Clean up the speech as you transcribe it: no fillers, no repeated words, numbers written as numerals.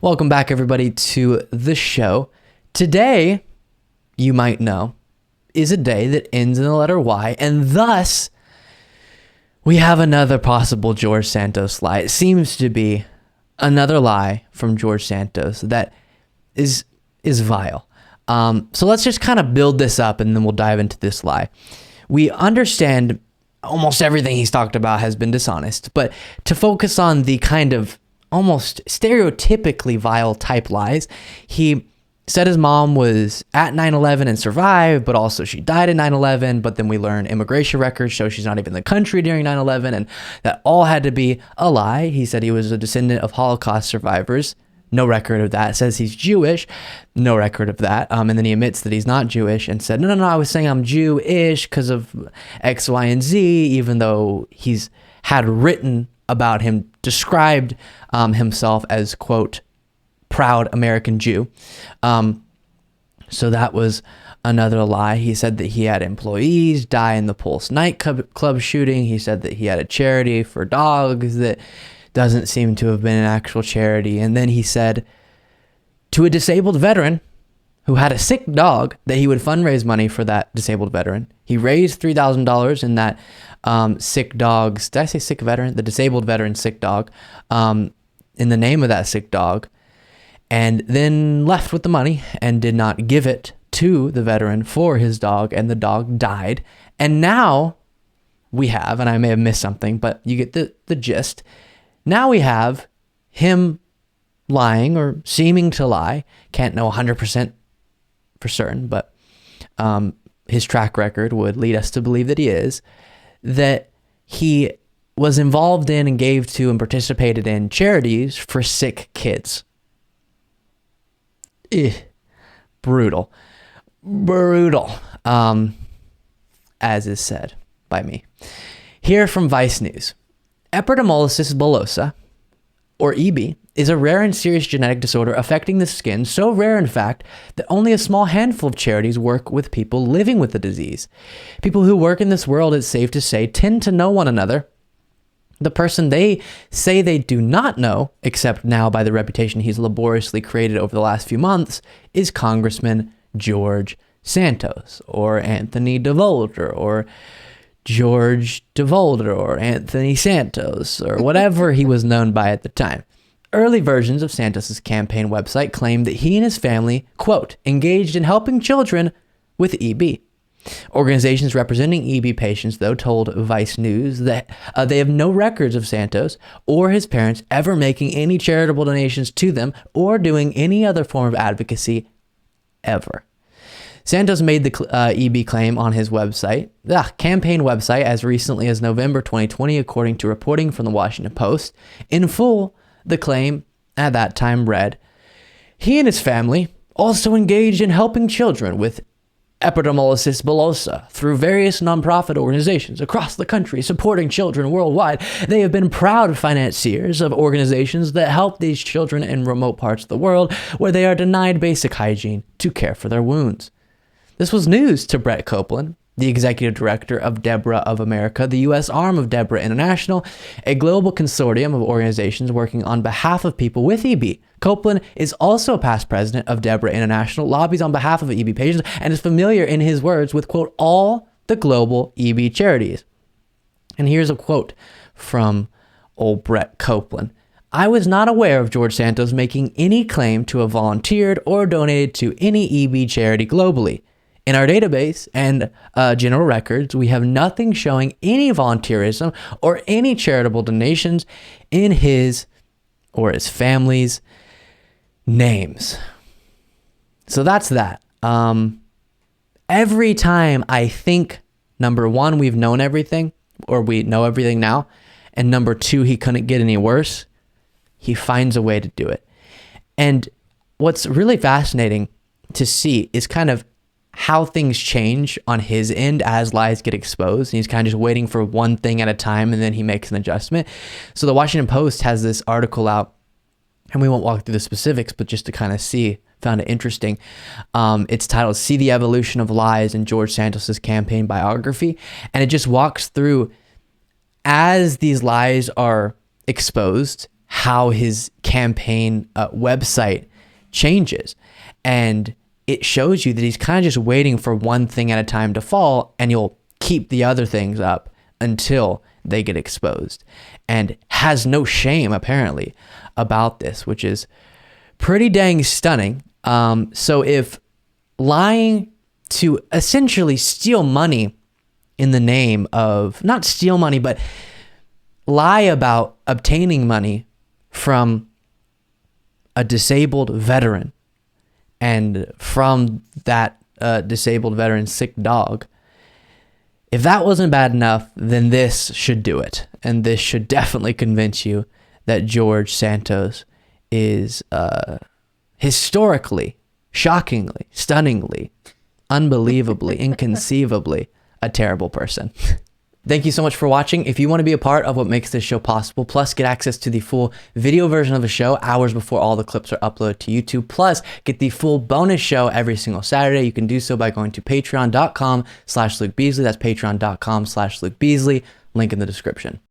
Welcome back, everybody, to the show. Today, you might know, is a day that ends in the letter Y, and thus, we have another possible George Santos lie. It seems to be another lie from George Santos that is vile. So let's just kind of build this up, and then we'll dive into this lie. We understand almost everything he's talked about has been dishonest, but to focus on the kind of almost stereotypically vile type lies. He said his mom was at 9/11 and survived, but also she died at 9/11. But then we learn immigration records show she's not even in the country during 9/11, and that all had to be a lie. He said he was a descendant of Holocaust survivors. No record of that. Says he's Jewish. No record of that. And then he admits that he's not Jewish and said, no, I was saying I'm Jewish because of X, Y, and Z, even though he's had written about him, described himself as, quote, proud American Jew. So that was another lie. He said that he had employees die in the Pulse nightclub shooting. He said that he had a charity for dogs that doesn't seem to have been an actual charity. And then he said to a disabled veteran who had a sick dog that he would fundraise money for that disabled veteran. He raised $3,000 in that sick dog's, did I say sick veteran? The disabled veteran sick dog, in the name of that sick dog, and then left with the money and did not give it to the veteran for his dog, and the dog died. And now we have, and I may have missed something, but you get the gist. Now we have him lying or seeming to lie. Can't know 100% for certain, but his track record would lead us to believe that he is, that he was involved in and gave to and participated in charities for sick kids. Brutal. As is said by me. Here from Vice News. Epidermolysis bullosa, or EB, is a rare and serious genetic disorder affecting the skin, so rare in fact that only a small handful of charities work with people living with the disease. People who work in this world, it's safe to say, tend to know one another. The person they say they do not know, except now by the reputation he's laboriously created over the last few months, is Congressman George Santos, or Anthony DeVolder, or George DeVolder, or Anthony Santos, or whatever he was known by at the time. Early versions of Santos's campaign website claimed that he and his family, quote, engaged in helping children with EB. Organizations representing EB patients, though, told Vice News that they have no records of Santos or his parents ever making any charitable donations to them or doing any other form of advocacy ever. Santos made the EB claim on his campaign website as recently as November 2020, according to reporting from the Washington Post. In full, the claim at that time read, he and his family also engaged in helping children with epidermolysis bullosa through various nonprofit organizations across the country supporting children worldwide. They have been proud financiers of organizations that help these children in remote parts of the world where they are denied basic hygiene to care for their wounds. This was news to Brett Copeland, the executive director of Deborah of America, the U.S. arm of Deborah International, a global consortium of organizations working on behalf of people with EB. Copeland is also a past president of Deborah International, lobbies on behalf of EB patients, and is familiar, in his words, with, quote, all the global EB charities. And here's a quote from old Brett Copeland. I was not aware of George Santos making any claim to have volunteered or donated to any EB charity globally. In our database and general records, we have nothing showing any volunteerism or any charitable donations in his or his family's names. So that's that. Every time I think, number one, we've known everything, or we know everything now, and number two, he couldn't get any worse, he finds a way to do it. And what's really fascinating to see is kind of how things change on his end as lies get exposed. And he's kind of just waiting for one thing at a time, and then he makes an adjustment. So the Washington Post has this article out, and we won't walk through the specifics, but just to kind of see, found it interesting. It's titled See the Evolution of Lies in George Santos's Campaign Biography. And it just walks through, as these lies are exposed, how his campaign website changes. And it shows you that he's kind of just waiting for one thing at a time to fall, and he'll keep the other things up until they get exposed, and has no shame apparently about this, which is pretty dang stunning. So if lying to essentially steal money in the name of, not steal money, but lie about obtaining money from a disabled veteran and from that disabled veteran's sick dog, if that wasn't bad enough, then this should do it. And this should definitely convince you that George Santos is historically, shockingly, stunningly, unbelievably, inconceivably a terrible person. Thank you so much for watching. If you want to be a part of what makes this show possible, plus get access to the full video version of the show hours before all the clips are uploaded to YouTube, plus get the full bonus show every single Saturday, you can do so by going to patreon.com/Luke Beasley. That's patreon.com/Luke Beasley. Link in the description.